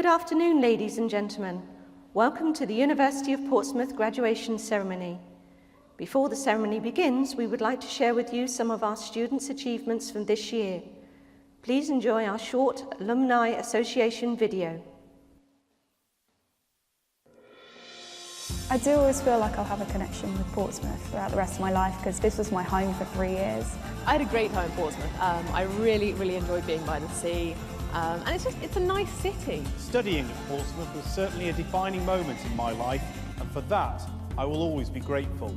Good afternoon, ladies and gentlemen. Welcome to the University of Portsmouth graduation ceremony. Before the ceremony begins, we would like to share with you some of our students' achievements from this year. Please enjoy our short Alumni Association video. I do always feel like I'll have a connection with Portsmouth throughout the rest of my life because this was my home for 3 years. I had a great time in Portsmouth. I really enjoyed being by the sea. And it's a nice city. Studying at Portsmouth was certainly a defining moment in my life, and for that, I will always be grateful.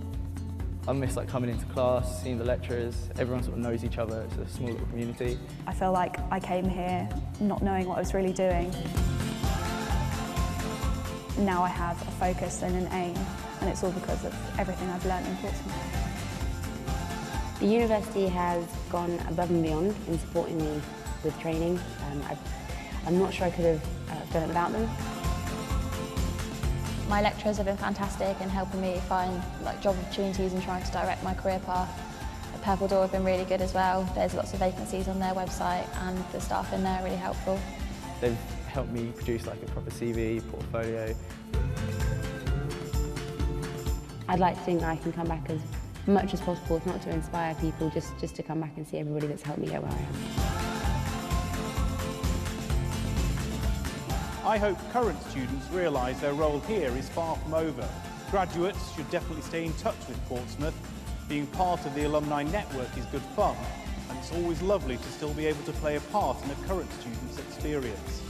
I miss coming into class, seeing the lecturers, everyone sort of knows each other, it's a small little community. I feel like I came here not knowing what I was really doing. Now I have a focus and an aim, and it's all because of everything I've learned in Portsmouth. The university has gone above and beyond in supporting me with training. I'm not sure I could have done it without them. My lecturers have been fantastic in helping me find job opportunities and trying to direct my career path. The Purple Door have been really good as well. There's lots of vacancies on their website and the staff in there are really helpful. They've helped me produce a proper CV, portfolio. I'd like to think that I can come back as much as possible, if not to inspire people, just to come back and see everybody that's helped me get where I am. I hope current students realise their role here is far from over. Graduates should definitely stay in touch with Portsmouth. Being part of the alumni network is good fun, and it's always lovely to still be able to play a part in a current student's experience.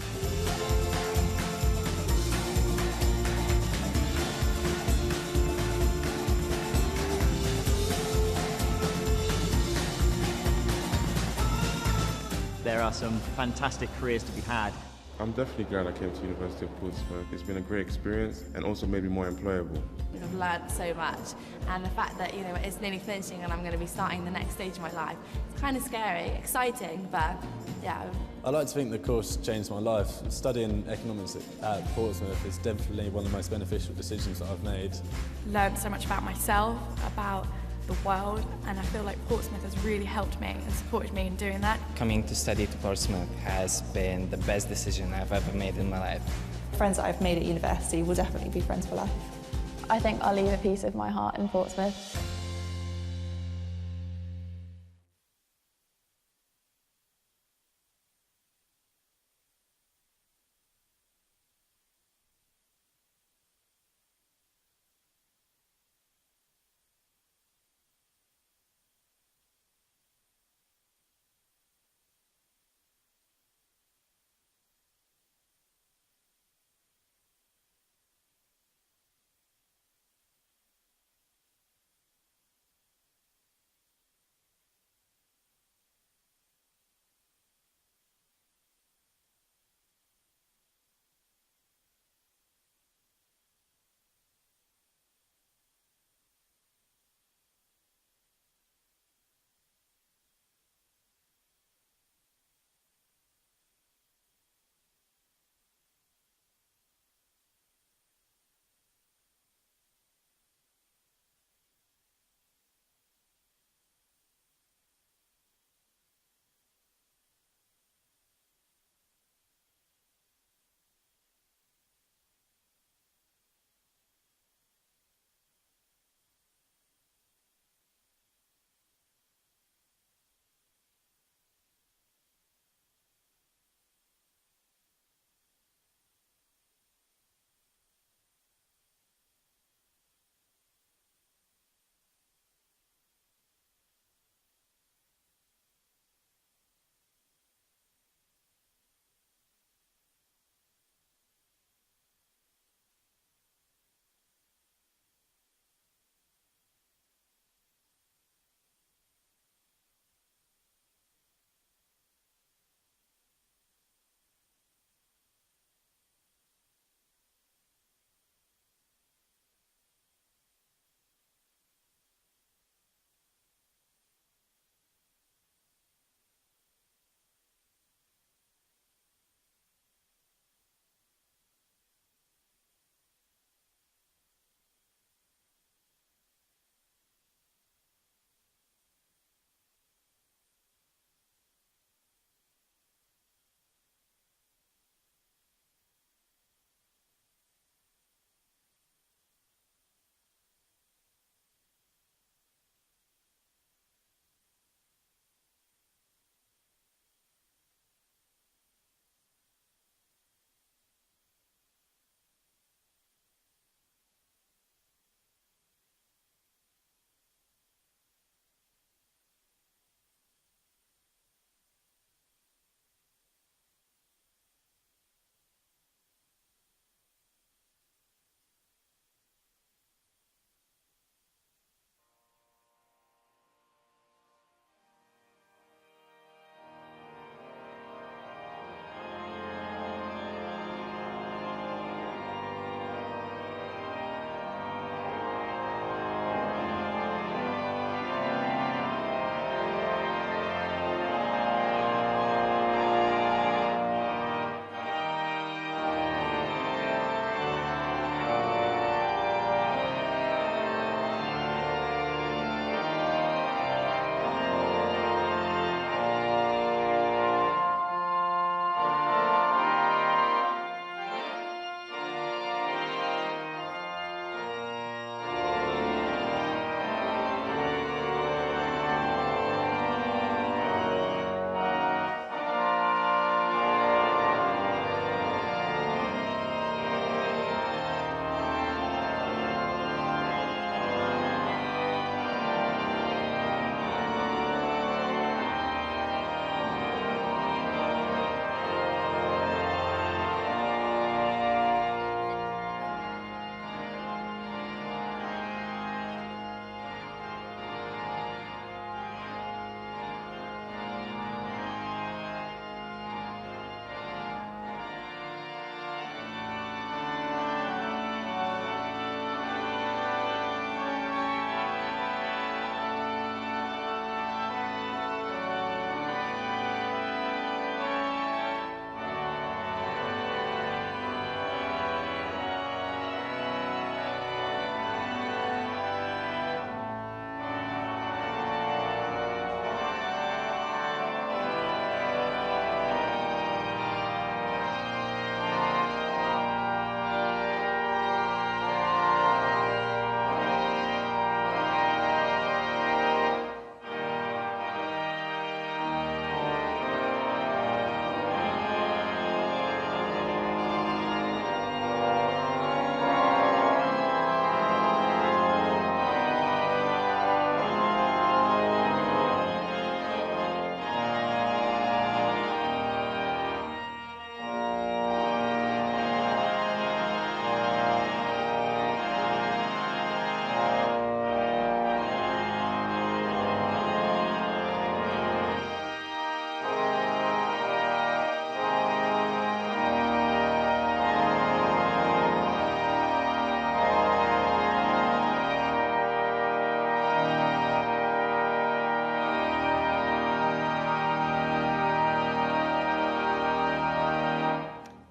There are some fantastic careers to be had. I'm definitely glad I came to the University of Portsmouth. It's been a great experience and also made me more employable. I've learned so much, and the fact that it's nearly finishing and I'm going to be starting the next stage of my life, it's kind of scary, exciting, but yeah. I like to think the course changed my life. Studying economics at Portsmouth is definitely one of the most beneficial decisions that I've made. Learned so much about myself, about the world, and I feel like Portsmouth has really helped me and supported me in doing that. Coming to study to Portsmouth has been the best decision I've ever made in my life. Friends that I've made at university will definitely be friends for life. I think I'll leave a piece of my heart in Portsmouth.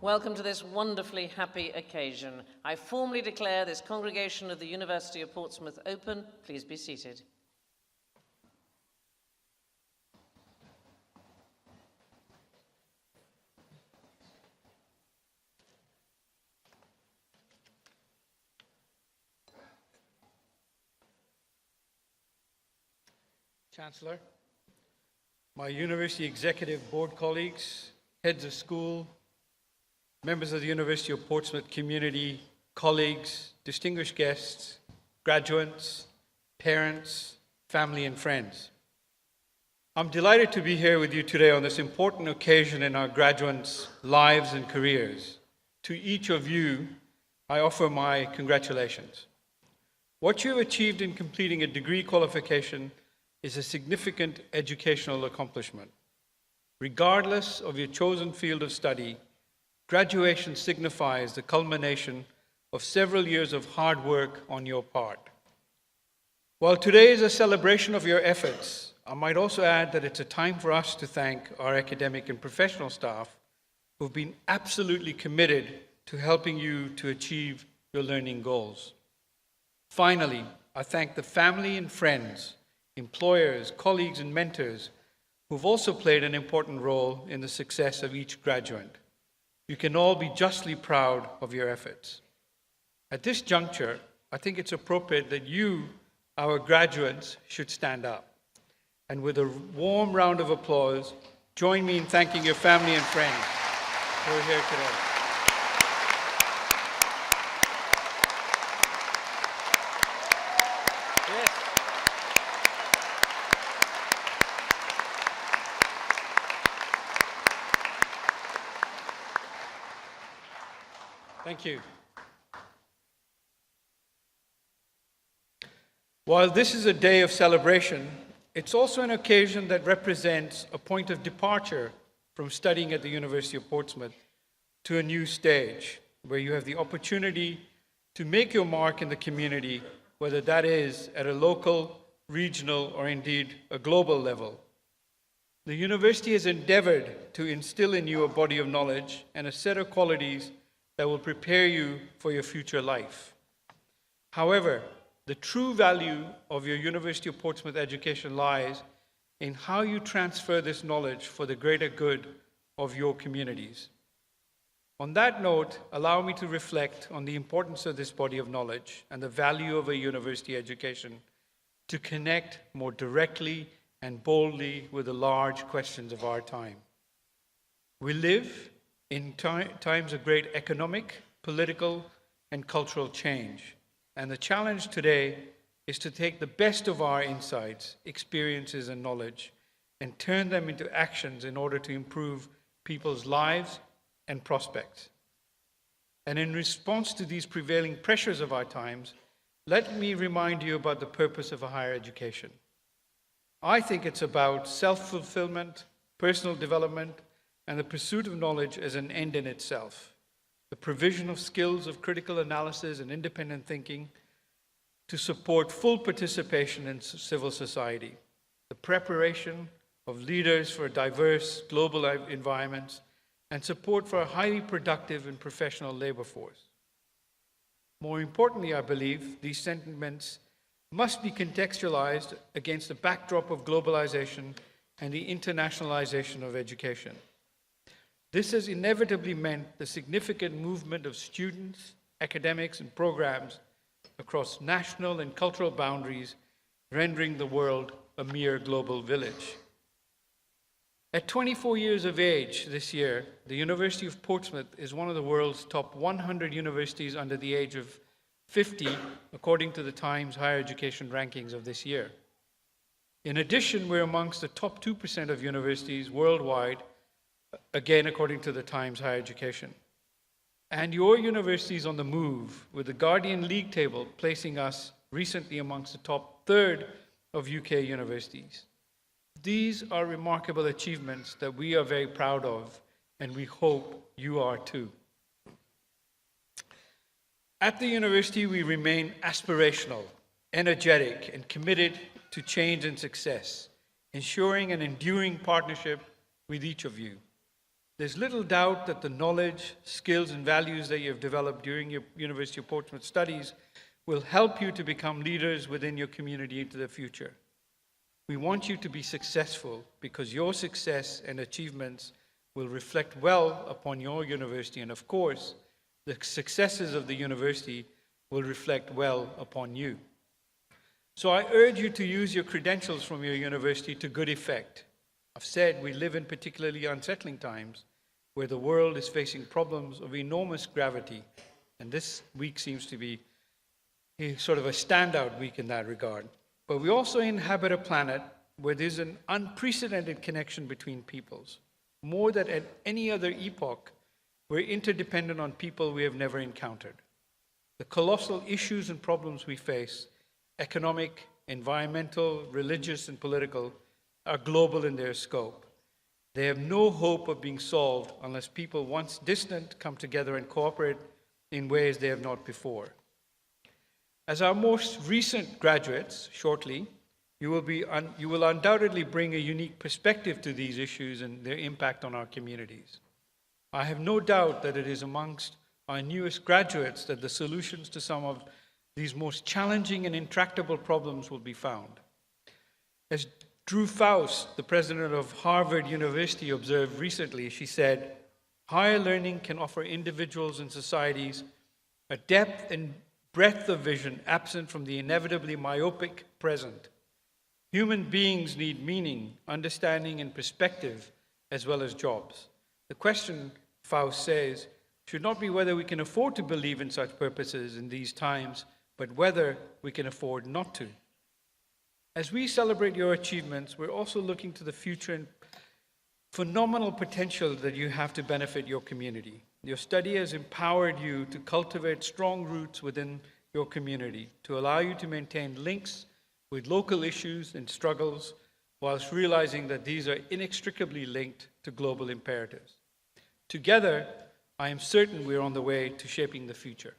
Welcome to this wonderfully happy occasion. I formally declare this congregation of the University of Portsmouth open. Please be seated. Chancellor, my University Executive Board colleagues, heads of school, members of the University of Portsmouth community, colleagues, distinguished guests, graduates, parents, family and friends. I'm delighted to be here with you today on this important occasion in our graduates' lives and careers. To each of you, I offer my congratulations. What you have achieved in completing a degree qualification is a significant educational accomplishment. Regardless of your chosen field of study, graduation signifies the culmination of several years of hard work on your part. While today is a celebration of your efforts, I might also add that it's a time for us to thank our academic and professional staff who've been absolutely committed to helping you to achieve your learning goals. Finally, I thank the family and friends, employers, colleagues, and mentors who've also played an important role in the success of each graduate. You can all be justly proud of your efforts. At this juncture, I think it's appropriate that you, our graduates, should stand up. And with a warm round of applause, join me in thanking your family and friends who are here today. Thank you. While this is a day of celebration, it's also an occasion that represents a point of departure from studying at the University of Portsmouth to a new stage, where you have the opportunity to make your mark in the community, whether that is at a local, regional, or indeed a global level. The university has endeavored to instill in you a body of knowledge and a set of qualities that will prepare you for your future life. However, the true value of your University of Portsmouth education lies in how you transfer this knowledge for the greater good of your communities. On that note, allow me to reflect on the importance of this body of knowledge and the value of a university education to connect more directly and boldly with the large questions of our time. We live in times of great economic, political, and cultural change. And the challenge today is to take the best of our insights, experiences, and knowledge and turn them into actions in order to improve people's lives and prospects. And in response to these prevailing pressures of our times, let me remind you about the purpose of a higher education. I think it's about self-fulfillment, personal development, and the pursuit of knowledge as an end in itself, the provision of skills of critical analysis and independent thinking to support full participation in civil society, the preparation of leaders for diverse global environments, and support for a highly productive and professional labor force. More importantly, I believe these sentiments must be contextualized against the backdrop of globalization and the internationalization of education. This has inevitably meant the significant movement of students, academics, and programs across national and cultural boundaries, rendering the world a mere global village. At 24 years of age this year, the University of Portsmouth is one of the world's top 100 universities under the age of 50, according to the Times Higher Education rankings of this year. In addition, we're amongst the top 2% of universities worldwide, again according to the Times Higher Education. And your university is on the move, with the Guardian League table placing us recently amongst the top third of UK universities. These are remarkable achievements that we are very proud of, and we hope you are too. At the university, we remain aspirational, energetic, and committed to change and success, ensuring an enduring partnership with each of you. There's little doubt that the knowledge, skills, and values that you have developed during your University of Portsmouth studies will help you to become leaders within your community into the future. We want you to be successful because your success and achievements will reflect well upon your university, and of course, the successes of the university will reflect well upon you. So I urge you to use your credentials from your university to good effect. I've said we live in particularly unsettling times where the world is facing problems of enormous gravity, and this week seems to be sort of a standout week in that regard. But we also inhabit a planet where there's an unprecedented connection between peoples. More than at any other epoch, we're interdependent on people we have never encountered. The colossal issues and problems we face, economic, environmental, religious, and political, are global in their scope. They have no hope of being solved unless people once distant come together and cooperate in ways they have not before. As our most recent graduates, shortly, you will undoubtedly bring a unique perspective to these issues and their impact on our communities. I have no doubt that it is amongst our newest graduates that the solutions to some of these most challenging and intractable problems will be found. As Drew Faust, the president of Harvard University, observed recently, she said, "Higher learning can offer individuals and societies a depth and breadth of vision absent from the inevitably myopic present. Human beings need meaning, understanding, and perspective, as well as jobs. The question," Faust says, "should not be whether we can afford to believe in such purposes in these times, but whether we can afford not to." As we celebrate your achievements, we're also looking to the future and phenomenal potential that you have to benefit your community. Your study has empowered you to cultivate strong roots within your community, to allow you to maintain links with local issues and struggles, whilst realizing that these are inextricably linked to global imperatives. Together, I am certain we're on the way to shaping the future.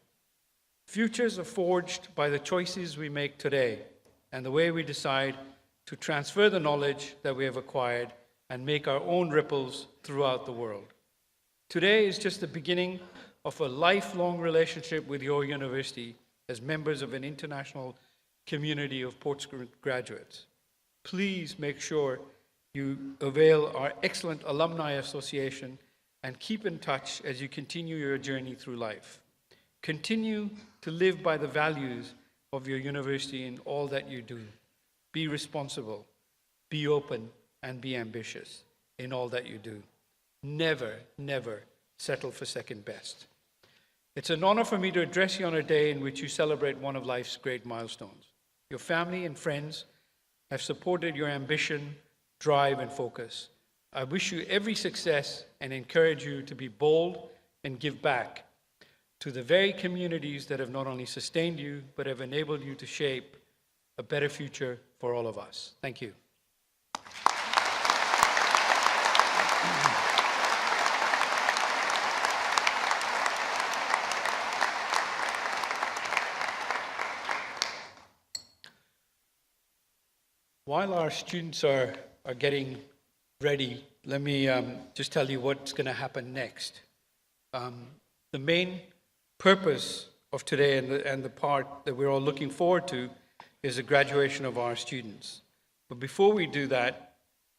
Futures are forged by the choices we make today and the way we decide to transfer the knowledge that we have acquired and make our own ripples throughout the world. Today is just the beginning of a lifelong relationship with your university as members of an international community of Portsmouth graduates. Please make sure you avail our excellent alumni association and keep in touch as you continue your journey through life. Continue to live by the values of your university in all that you do. Be responsible, be open, and be ambitious in all that you do. Never, never settle for second best. It's an honor for me to address you on a day in which you celebrate one of life's great milestones. Your family and friends have supported your ambition, drive, and focus. I wish you every success and encourage you to be bold and give back to the very communities that have not only sustained you, but have enabled you to shape a better future for all of us. Thank you. While our students are getting ready, let me just tell you what's going to happen next. The main purpose of today and the part that we're all looking forward to is the graduation of our students. But before we do that,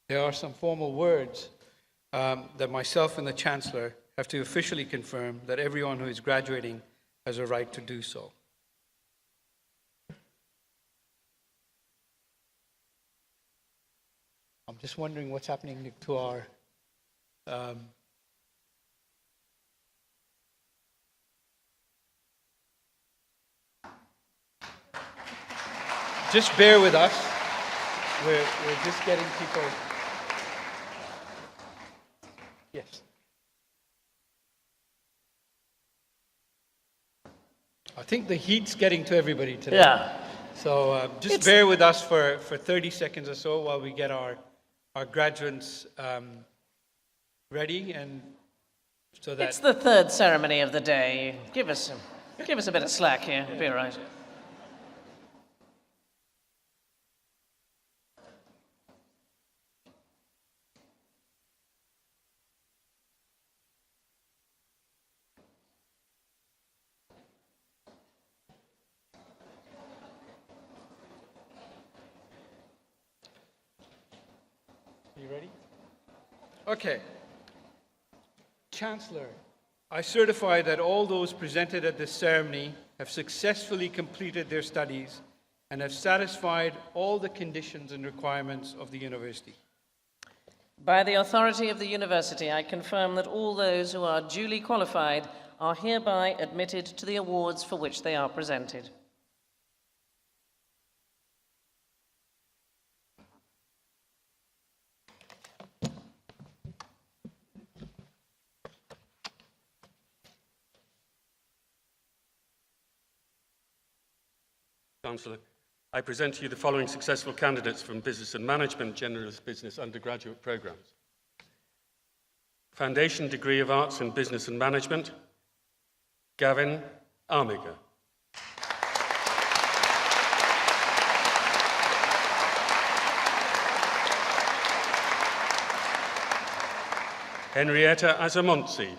there are some formal words that myself and the Chancellor have to officially confirm that everyone who is graduating has a right to do so. I'm just wondering what's happening to our just bear with us. We're just getting people. Yes. I think the heat's getting to everybody today. Yeah. So just bear with us for 30 seconds or so while we get our graduates ready, and so that It's the third ceremony of the day. Give us a bit of slack here. It'll be all right. You ready? Okay. Chancellor, I certify that all those presented at this ceremony have successfully completed their studies and have satisfied all the conditions and requirements of the university. By the authority of the university, I confirm that all those who are duly qualified are hereby admitted to the awards for which they are presented. Chancellor, I present to you the following successful candidates from Business and Management Generalist Business undergraduate programs. Foundation Degree of Arts in Business and Management, Gavin Armiger. Henrietta Azamonzi.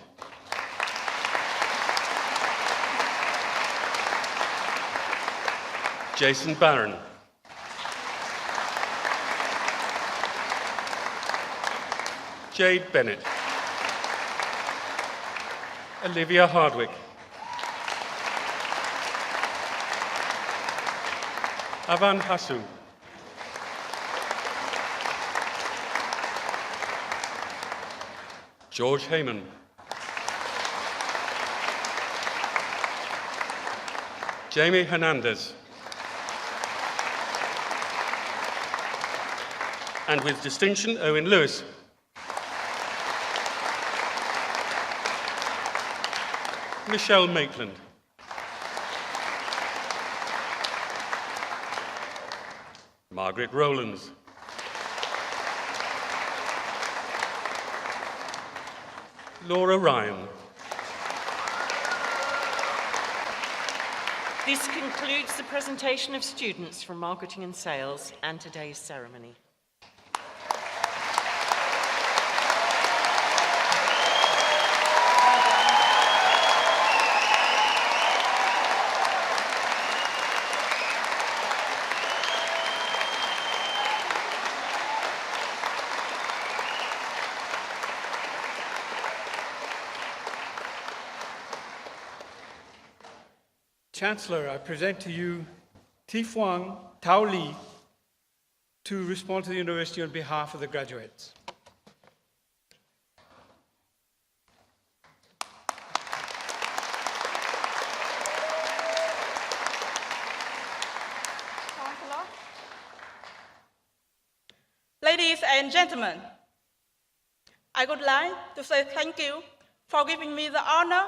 Jason Barron. Jade Bennett. Olivia Hardwick. Avan Hasu. George Heyman. Jamie Hernandez. And with distinction, Owen Lewis. Michelle Maitland. Margaret Rowlands. Laura Ryan. This concludes the presentation of students from Marketing and Sales and today's ceremony. Chancellor, I present to you Tifuang Tao Li to respond to the university on behalf of the graduates. Chancellor. Ladies and gentlemen, I would like to say thank you for giving me the honor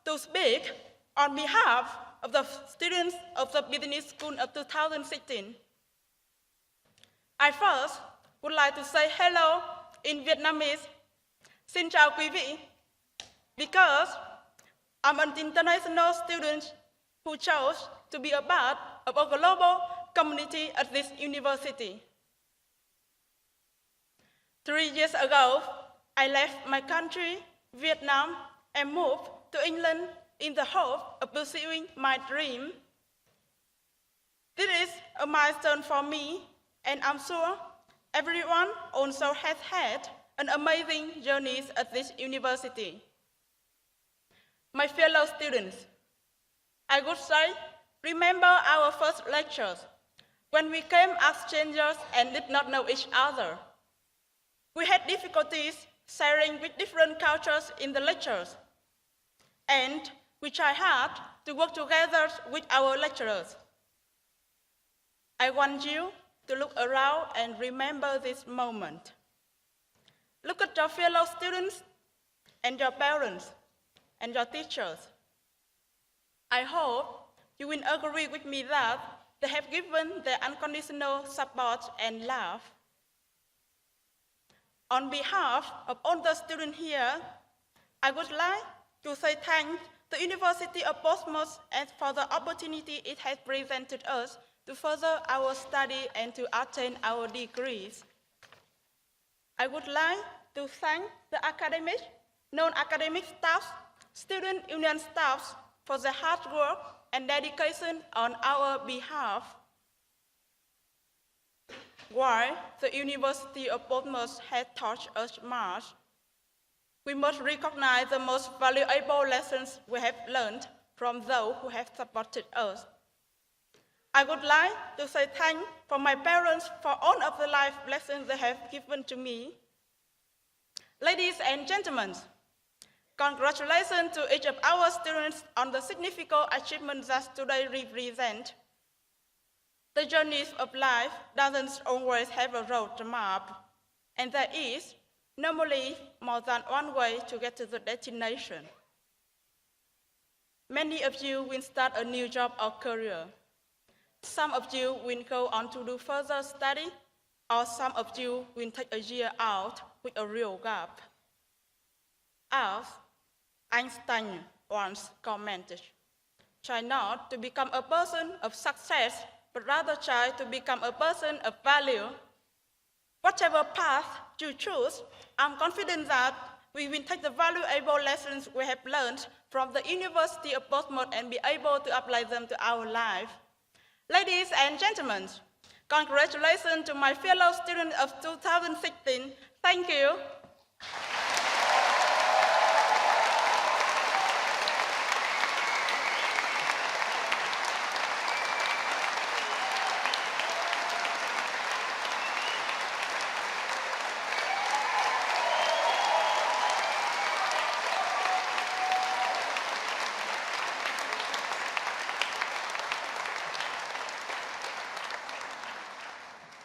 to speak on behalf of the students of the Business School of 2016. I first would like to say hello in Vietnamese. Xin chào quý vị, because I'm an international student who chose to be a part of a global community at this university. 3 years ago, I left my country, Vietnam, and moved to England in the hope of pursuing my dream. This is a milestone for me, and I'm sure everyone also has had an amazing journey at this university. My fellow students, I would say, remember our first lectures, when we came as strangers and did not know each other. We had difficulties sharing with different cultures in the lectures, and we tried hard to work together with our lecturers. I want you to look around and remember this moment. Look at your fellow students and your parents and your teachers. I hope you will agree with me that they have given their unconditional support and love. On behalf of all the students here, I would like to say thanks to the University of Portsmouth for the opportunity it has presented us to further our study and to attain our degrees. I would like to thank the academic, non-academic staff, student union staffs for their hard work and dedication on our behalf. While the University of Portsmouth has taught us much, we must recognize the most valuable lessons we have learned from those who have supported us. I would like to say thanks for my parents for all of the life lessons they have given to me. Ladies and gentlemen, congratulations to each of our students on the significant achievements that today represent. The journey of life doesn't always have a road map, and there is normally more than one way to get to the destination. Many of you will start a new job or career. Some of you will go on to do further study, or some of you will take a year out with a real gap. As Einstein once commented, try not to become a person of success, but rather try to become a person of value. Whatever path you choose, I'm confident that we will take the valuable lessons we have learned from the University of Portsmouth and be able to apply them to our life. Ladies and gentlemen, congratulations to my fellow students of 2016. Thank you.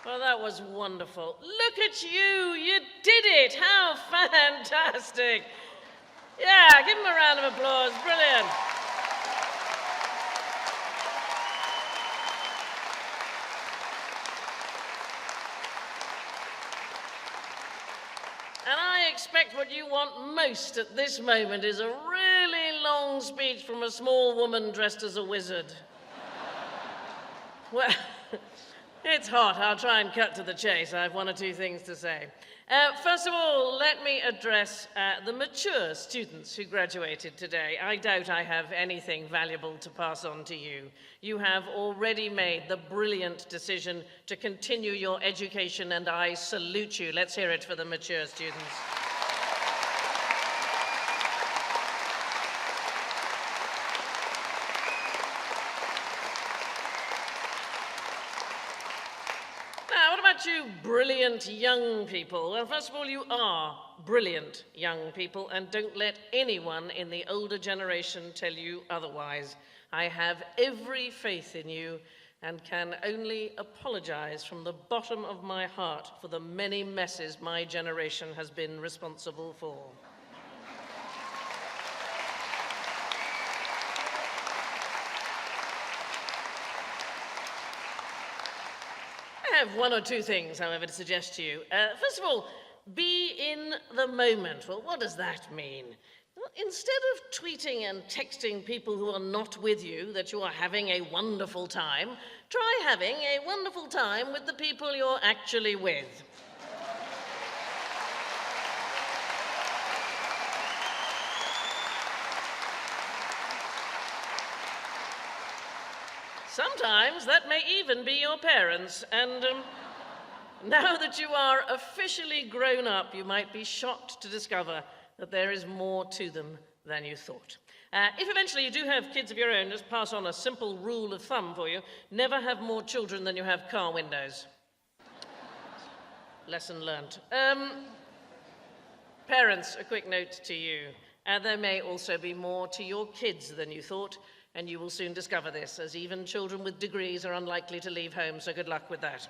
Well, that was wonderful. Look at you, you did it. How fantastic. Yeah, give them a round of applause. Brilliant. And I expect what you want most at this moment is a really long speech from a small woman dressed as a wizard. Well, it's hot. I'll try and cut to the chase. I have one or two things to say. First of all, let me address the mature students who graduated today. I doubt I have anything valuable to pass on to you. You have already made the brilliant decision to continue your education, and I salute you. Let's hear it for the mature students. You brilliant young people. Well, first of all, you are brilliant young people, and don't let anyone in the older generation tell you otherwise. I have every faith in you and can only apologize from the bottom of my heart for the many messes my generation has been responsible for. I have one or two things, however, to suggest to you. First of all, be in the moment. Well, what does that mean? Well, instead of tweeting and texting people who are not with you that you are having a wonderful time, try having a wonderful time with the people you're actually with. Sometimes that may even be your parents, and now that you are officially grown up, you might be shocked to discover that there is more to them than you thought. If eventually you do have kids of your own, just pass on a simple rule of thumb for you. Never have more children than you have car windows. Lesson learnt. Parents, a quick note to you. There may also be more to your kids than you thought, and you will soon discover this, as even children with degrees are unlikely to leave home, so good luck with that.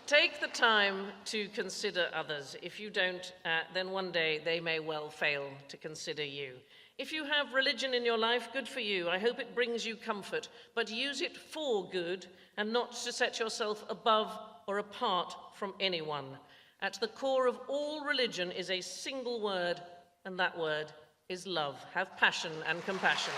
Take the time to consider others. If you don't, then one day they may well fail to consider you. If you have religion in your life, good for you. I hope it brings you comfort, but use it for good and not to set yourself above or apart from anyone. At the core of all religion is a single word, and that word is love. Have passion and compassion.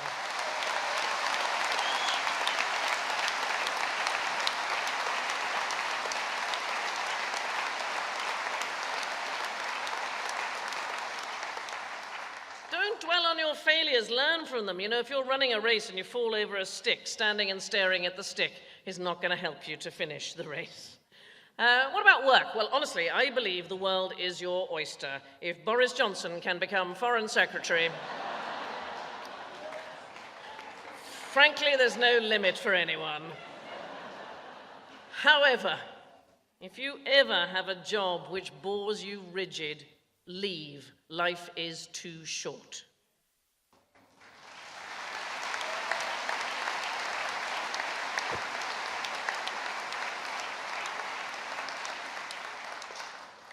Don't dwell on your failures, learn from them. You know, if you're running a race and you fall over a stick, standing and staring at the stick, is not going to help you to finish the race. What about work? Well, honestly, I believe the world is your oyster. If Boris Johnson can become Foreign Secretary, frankly, there's no limit for anyone. However, if you ever have a job which bores you rigid, leave. Life is too short.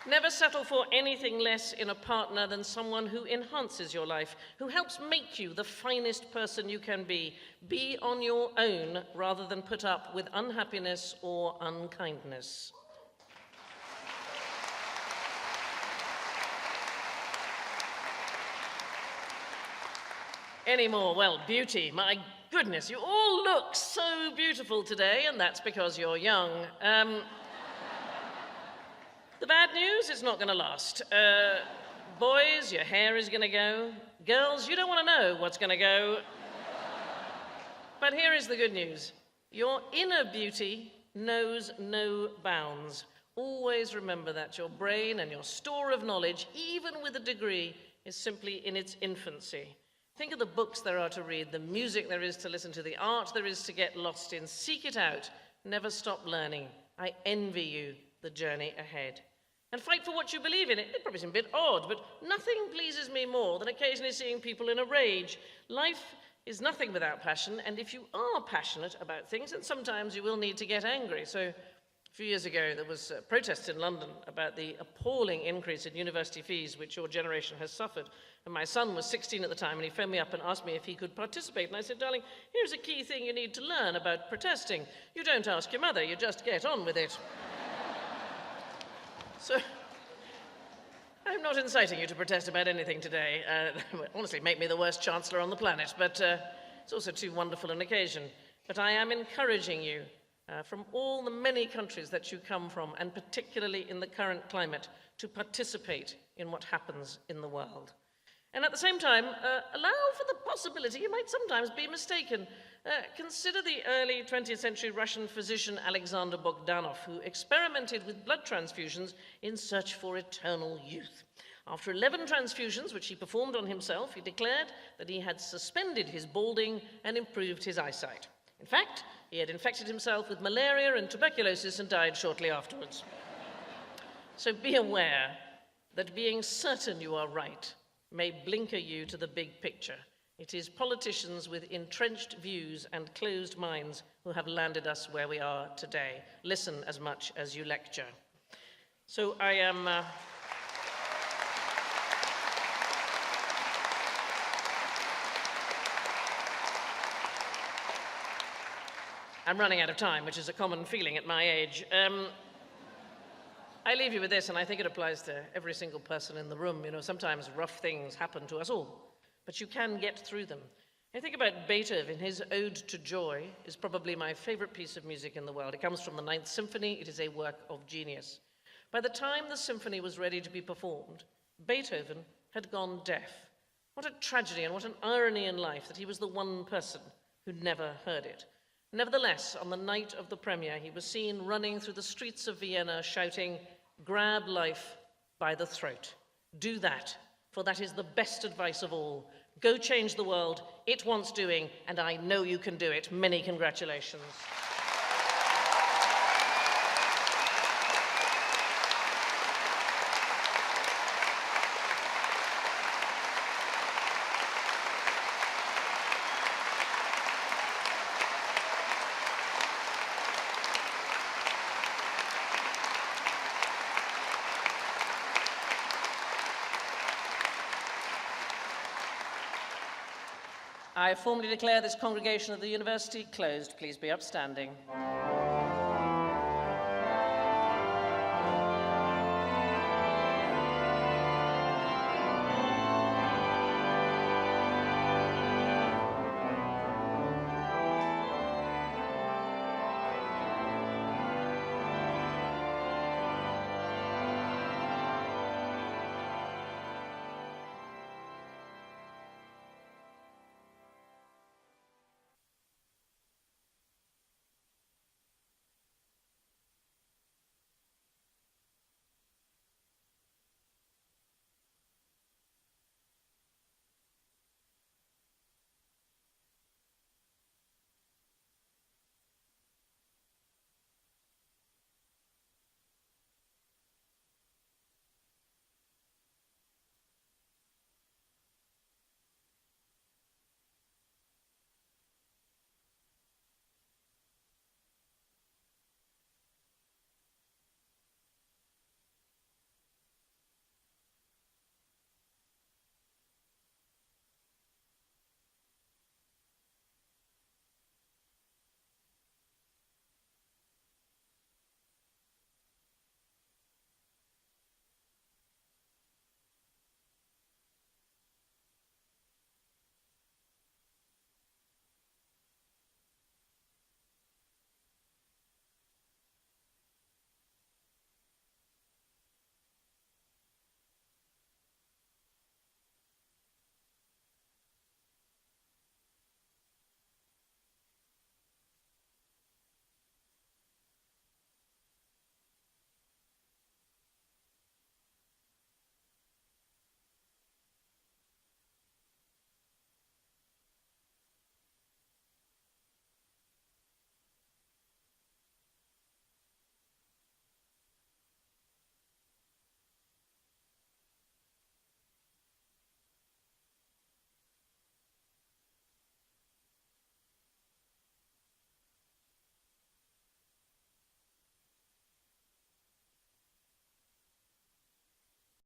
Never settle for anything less in a partner than someone who enhances your life, who helps make you the finest person you can be. Be on your own rather than put up with unhappiness or unkindness. Any more? Well, beauty. My goodness, you all look so beautiful today, and that's because you're young. The bad news, it's not going to last. Boys, your hair is going to go. Girls, you don't want to know what's going to go. But here is the good news. Your inner beauty knows no bounds. Always remember that your brain and your store of knowledge, even with a degree, is simply in its infancy. Think of the books there are to read, the music there is to listen to, the art there is to get lost in. Seek it out. Never stop learning. I envy you the journey ahead. And fight for what you believe in. It probably seems a bit odd, but nothing pleases me more than occasionally seeing people in a rage. Life is nothing without passion, and if you are passionate about things, then sometimes you will need to get angry. So a few years ago, there was protests in London about the appalling increase in university fees which your generation has suffered. And my son was 16 at the time, and he phoned me up and asked me if he could participate. And I said, darling, here's a key thing you need to learn about protesting. You don't ask your mother, you just get on with it. So, I'm not inciting you to protest about anything today. Honestly, make me the worst chancellor on the planet, but it's also too wonderful an occasion. But I am encouraging you from all the many countries that you come from, and particularly in the current climate, to participate in what happens in the world. And at the same time, allow for the possibility you might sometimes be mistaken. Consider the early 20th century Russian physician Alexander Bogdanov, who experimented with blood transfusions in search for eternal youth. After 11 transfusions, which he performed on himself, he declared that he had suspended his balding and improved his eyesight. In fact, he had infected himself with malaria and tuberculosis and died shortly afterwards. So be aware that being certain you are right may blinker you to the big picture. It is politicians with entrenched views and closed minds who have landed us where we are today. Listen as much as you lecture. So I am... I'm running out of time, which is a common feeling at my age. I leave you with this, and I think it applies to every single person in the room. You know, sometimes rough things happen to us all, but you can get through them. I think about Beethoven. His Ode to Joy is probably my favorite piece of music in the world. It comes from the Ninth Symphony. It is a work of genius. By the time the symphony was ready to be performed, Beethoven had gone deaf. What a tragedy and what an irony in life that he was the one person who never heard it. Nevertheless, on the night of the premiere, he was seen running through the streets of Vienna shouting, "Grab life by the throat. Do that, for that is the best advice of all. Go change the world. It wants doing, and I know you can do it." Many congratulations. I formally declare this congregation of the university closed. Please be upstanding.